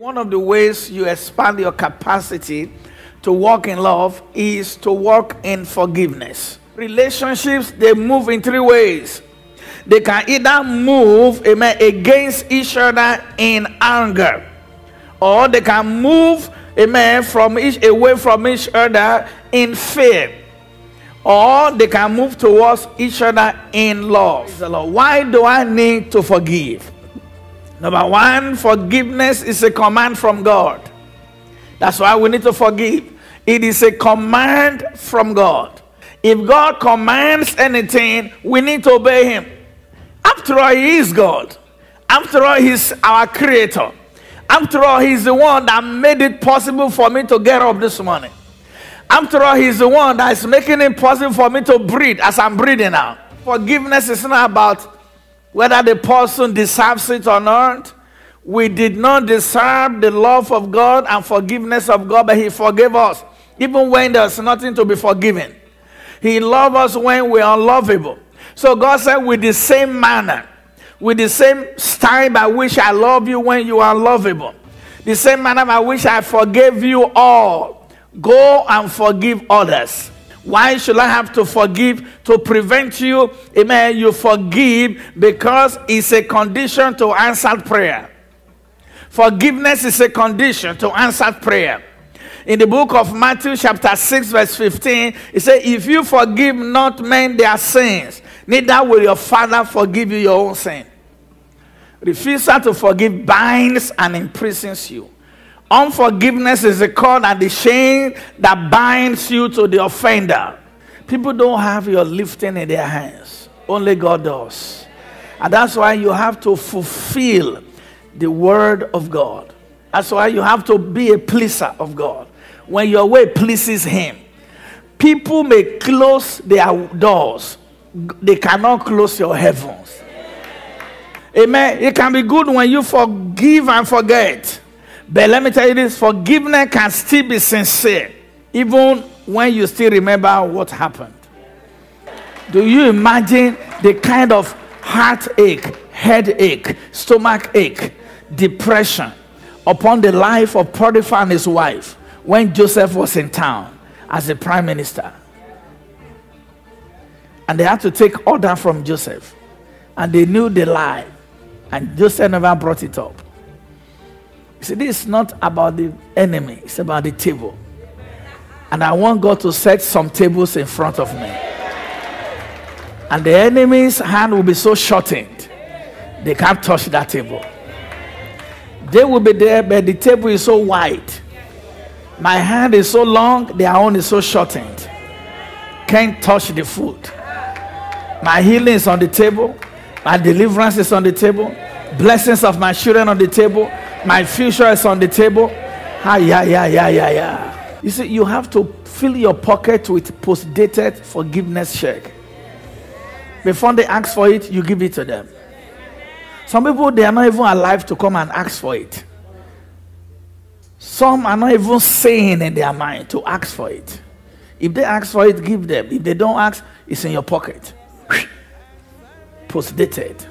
One of the ways you expand your capacity to walk in love is to walk in forgiveness. Relationships, they move in three ways. They can either move, against each other in anger, or they can move, away from each other in fear, or they can move towards each other in love. Why do I need to forgive? Number one, forgiveness is a command from God. That's why we need to forgive. It is a command from God. If God commands anything, we need to obey him. After all, he is God. After all, he's our creator. After all, he's the one that made it possible for me to get up this morning. After all, he's the one that is making it possible for me to breathe as I'm breathing now. Forgiveness is not about whether the person deserves it or not. We did not deserve the love of God and forgiveness of God, but he forgave us, even when there's nothing to be forgiven. He loved us when we are unlovable. So God said, with the same manner, with the same style by which I love you when you are unlovable, the same manner by which I forgave you all, go and forgive others. Why should I have to forgive? To prevent you, you forgive because it's a condition to answered prayer. Forgiveness is a condition to answered prayer. In the book of Matthew chapter 6 verse 15, it says, if you forgive not men their sins, neither will your Father forgive you your own sin. Refusal to forgive binds and imprisons you. Unforgiveness is the cord and the chain that binds you to the offender. People don't have your lifting in their hands. Only God does. And that's why you have to fulfill the word of God. That's why you have to be a pleaser of God. When your way pleases him, people may close their doors. They cannot close your heavens. Amen. It can be good when you forgive and forget. But let me tell you this, forgiveness can still be sincere, even when you still remember what happened. Do you imagine the kind of heartache, headache, stomach ache, depression upon the life of Potiphar and his wife when Joseph was in town as a prime minister? And they had to take order from Joseph. And they knew the lie. And Joseph never brought it up. You see, this is not about the enemy. It's about the table. And I want God to set some tables in front of me. And the enemy's hand will be so shortened, they can't touch that table. They will be there, but the table is so wide. My hand is so long, their own is so shortened. Can't touch the food. My healing is on the table. My deliverance is on the table. Blessings of my children on the table. My future is on the table. You see, you have to fill your pocket with post-dated forgiveness check. Before they ask for it, you give it to them. Some people, they are not even alive to come and ask for it. Some are not even saying in their mind to ask for it. If they ask for it, give them. If they don't ask, it's in your pocket. Post-dated.